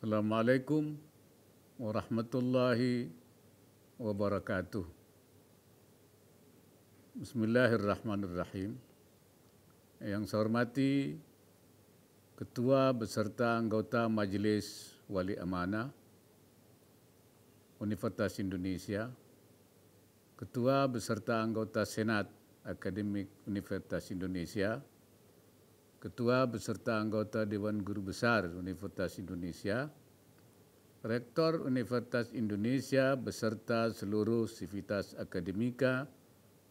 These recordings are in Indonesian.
Assalamualaikum warahmatullahi wabarakatuh. Bismillahirrahmanirrahim. Yang saya hormati Ketua beserta anggota Majelis Wali Amanah Universitas Indonesia, Ketua beserta anggota Senat Akademik Universitas Indonesia, Ketua beserta anggota Dewan Guru Besar Universitas Indonesia, Rektor Universitas Indonesia beserta seluruh sivitas akademika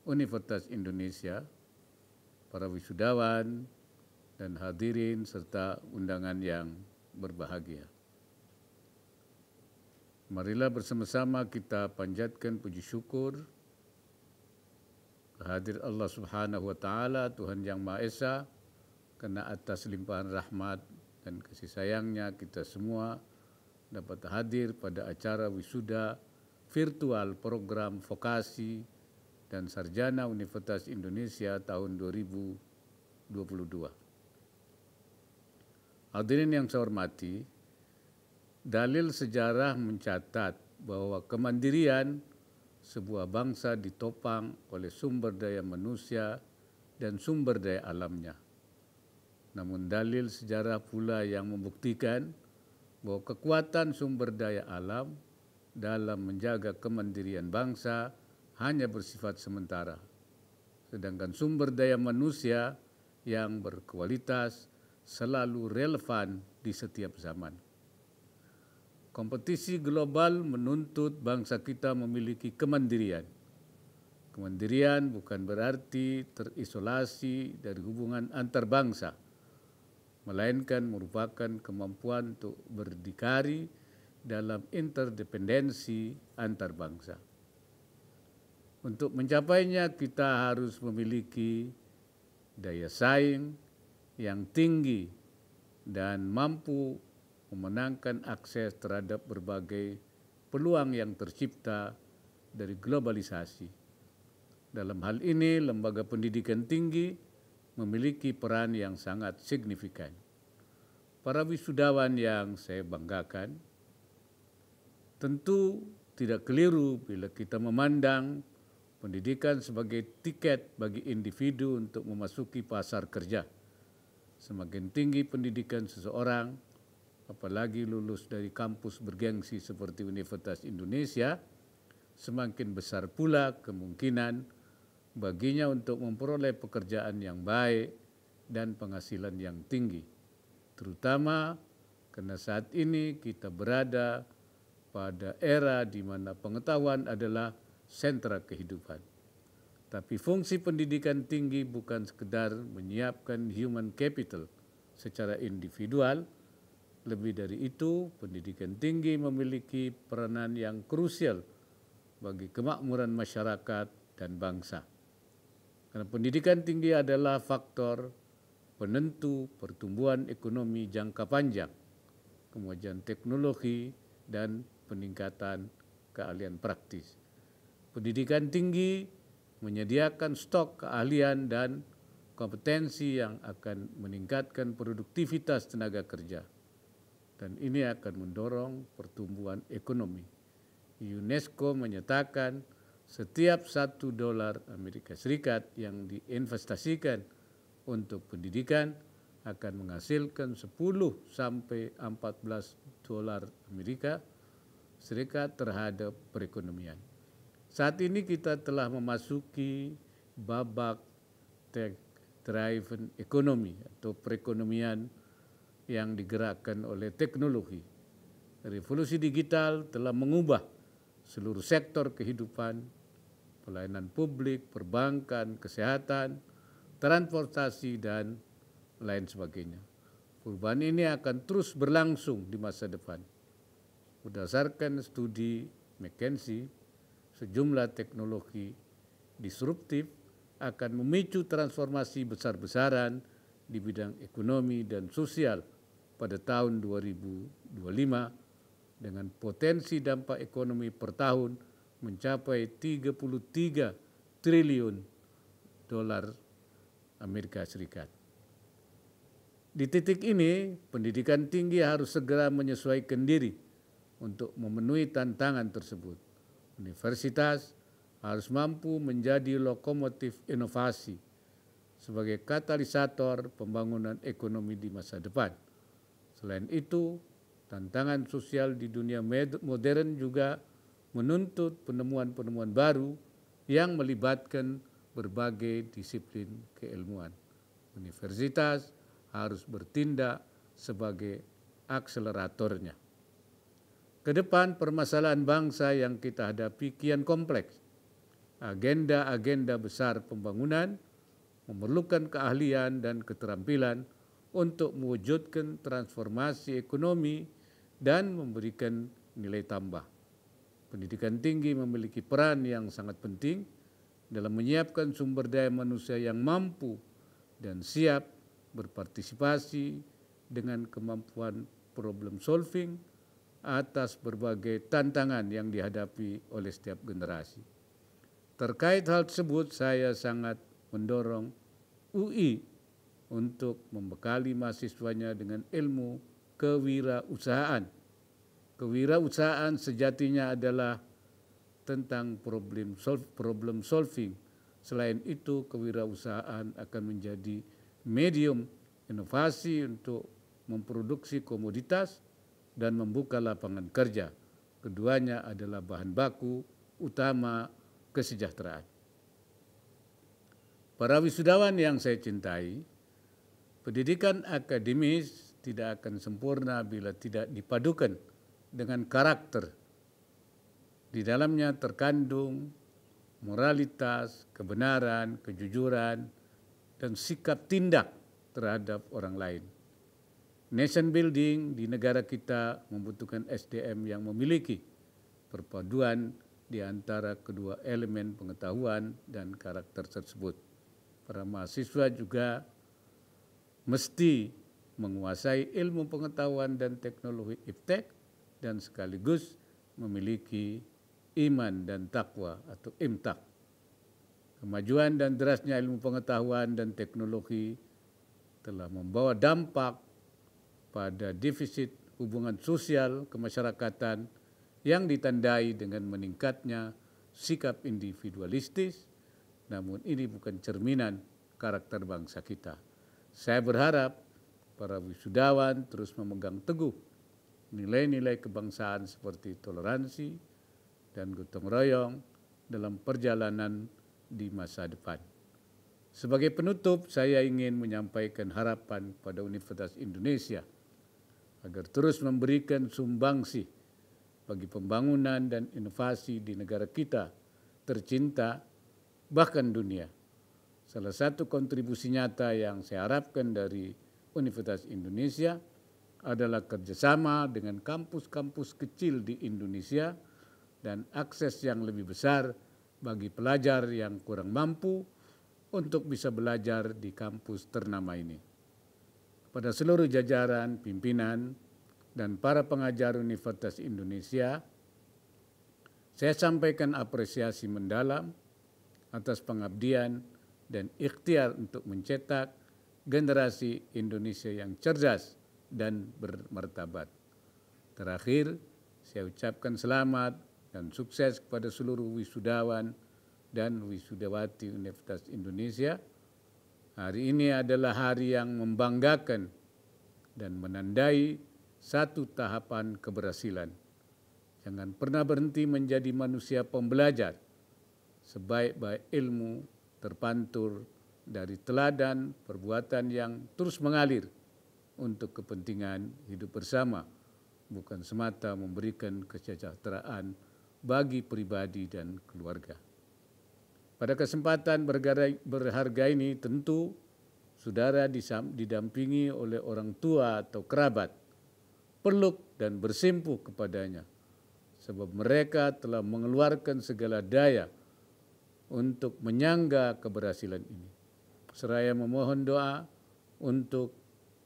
Universitas Indonesia, para wisudawan dan hadirin serta undangan yang berbahagia. Marilah bersama-sama kita panjatkan puji syukur kehadirat Allah Subhanahu wa taala, Tuhan Yang Maha Esa, karena atas limpahan rahmat dan kasih sayangnya kita semua dapat hadir pada acara wisuda virtual program vokasi dan sarjana Universitas Indonesia tahun 2022. Hadirin yang saya hormati, dalil sejarah mencatat bahwa kemandirian sebuah bangsa ditopang oleh sumber daya manusia dan sumber daya alamnya. Namun dalil sejarah pula yang membuktikan bahwa kekuatan sumber daya alam dalam menjaga kemandirian bangsa hanya bersifat sementara, sedangkan sumber daya manusia yang berkualitas selalu relevan di setiap zaman. Kompetisi global menuntut bangsa kita memiliki kemandirian. Kemandirian bukan berarti terisolasi dari hubungan antar bangsa, melainkan merupakan kemampuan untuk berdikari dalam interdependensi antar bangsa. Untuk mencapainya kita harus memiliki daya saing yang tinggi dan mampu memenangkan akses terhadap berbagai peluang yang tercipta dari globalisasi. Dalam hal ini, lembaga pendidikan tinggi memiliki peran yang sangat signifikan. Para wisudawan yang saya banggakan, tentu tidak keliru bila kita memandang pendidikan sebagai tiket bagi individu untuk memasuki pasar kerja. Semakin tinggi pendidikan seseorang, apalagi lulus dari kampus bergengsi seperti Universitas Indonesia, semakin besar pula kemungkinan baginya untuk memperoleh pekerjaan yang baik dan penghasilan yang tinggi, terutama karena saat ini kita berada pada era di mana pengetahuan adalah sentra kehidupan. Tapi fungsi pendidikan tinggi bukan sekedar menyiapkan human capital secara individual. Lebih dari itu, pendidikan tinggi memiliki peranan yang krusial bagi kemakmuran masyarakat dan bangsa. Karena pendidikan tinggi adalah faktor penentu pertumbuhan ekonomi jangka panjang, kemajuan teknologi, dan peningkatan keahlian praktis. Pendidikan tinggi menyediakan stok keahlian dan kompetensi yang akan meningkatkan produktivitas tenaga kerja, dan ini akan mendorong pertumbuhan ekonomi. UNESCO menyatakan setiap $1 Amerika Serikat yang diinvestasikan untuk pendidikan akan menghasilkan 10 sampai 14 dolar Amerika Serikat terhadap perekonomian. Saat ini kita telah memasuki babak tech-driven economy atau perekonomian yang digerakkan oleh teknologi. Revolusi digital telah mengubah seluruh sektor kehidupan, pelayanan publik, perbankan, kesehatan, transportasi, dan lain sebagainya. Perubahan ini akan terus berlangsung di masa depan. Berdasarkan studi McKinsey, sejumlah teknologi disruptif akan memicu transformasi besar-besaran di bidang ekonomi dan sosial pada tahun 2025 dengan potensi dampak ekonomi per tahun mencapai 33 triliun dolar Amerika Serikat. Di titik ini, pendidikan tinggi harus segera menyesuaikan diri untuk memenuhi tantangan tersebut. Universitas harus mampu menjadi lokomotif inovasi sebagai katalisator pembangunan ekonomi di masa depan. Selain itu, tantangan sosial di dunia modern juga menuntut penemuan-penemuan baru yang melibatkan berbagai disiplin keilmuan. Universitas harus bertindak sebagai akseleratornya. Kedepan permasalahan bangsa yang kita hadapi kian kompleks. Agenda-agenda besar pembangunan memerlukan keahlian dan keterampilan untuk mewujudkan transformasi ekonomi dan memberikan nilai tambah. Pendidikan tinggi memiliki peran yang sangat penting dalam menyiapkan sumber daya manusia yang mampu dan siap berpartisipasi dengan kemampuan problem solving atas berbagai tantangan yang dihadapi oleh setiap generasi. Terkait hal tersebut, saya sangat mendorong UI untuk membekali mahasiswanya dengan ilmu kewirausahaan. Kewirausahaan sejatinya adalah tentang problem solving. Selain itu, kewirausahaan akan menjadi medium inovasi untuk memproduksi komoditas dan membuka lapangan kerja. Keduanya adalah bahan baku utama kesejahteraan. Para wisudawan yang saya cintai, pendidikan akademis tidak akan sempurna bila tidak dipadukan dengan karakter. Di dalamnya terkandung moralitas, kebenaran, kejujuran, dan sikap tindak terhadap orang lain. Nation building di negara kita membutuhkan SDM yang memiliki perpaduan di antara kedua elemen pengetahuan dan karakter tersebut. Para mahasiswa juga mesti menguasai ilmu pengetahuan dan teknologi iptek dan sekaligus memiliki iman dan takwa atau imtak. Kemajuan dan derasnya ilmu pengetahuan dan teknologi telah membawa dampak pada defisit hubungan sosial kemasyarakatan yang ditandai dengan meningkatnya sikap individualistis, namun ini bukan cerminan karakter bangsa kita. Saya berharap para wisudawan terus memegang teguh nilai-nilai kebangsaan seperti toleransi dan gotong royong dalam perjalanan di masa depan. Sebagai penutup, saya ingin menyampaikan harapan pada Universitas Indonesia agar terus memberikan sumbangsi bagi pembangunan dan inovasi di negara kita tercinta, bahkan dunia. Salah satu kontribusi nyata yang saya harapkan dari Universitas Indonesia adalah kerjasama dengan kampus-kampus kecil di Indonesia dan akses yang lebih besar bagi pelajar yang kurang mampu untuk bisa belajar di kampus ternama ini. Pada seluruh jajaran, pimpinan, dan para pengajar Universitas Indonesia, saya sampaikan apresiasi mendalam atas pengabdian dan ikhtiar untuk mencetak generasi Indonesia yang cerdas dan bermartabat. Terakhir, saya ucapkan selamat dan sukses kepada seluruh wisudawan dan wisudawati Universitas Indonesia. Hari ini adalah hari yang membanggakan dan menandai satu tahapan keberhasilan. Jangan pernah berhenti menjadi manusia pembelajar. Sebaik-baik ilmu terpantul dari teladan perbuatan yang terus mengalir untuk kepentingan hidup bersama, bukan semata memberikan kesejahteraan bagi pribadi dan keluarga. Pada kesempatan berharga ini tentu saudara didampingi oleh orang tua atau kerabat, peluk dan bersimpuh kepadanya, sebab mereka telah mengeluarkan segala daya untuk menyangga keberhasilan ini. Seraya memohon doa untuk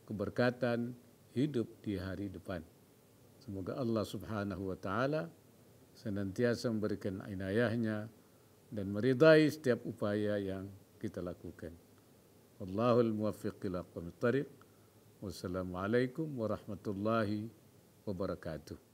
keberkatan hidup di hari depan. Semoga Allah Subhanahu wa Ta'ala senantiasa memberikan inayahnya dan meridai setiap upaya yang kita lakukan. Wallahul muwaffiq ila aqwamit thariq. Wassalamualaikum warahmatullahi wabarakatuh.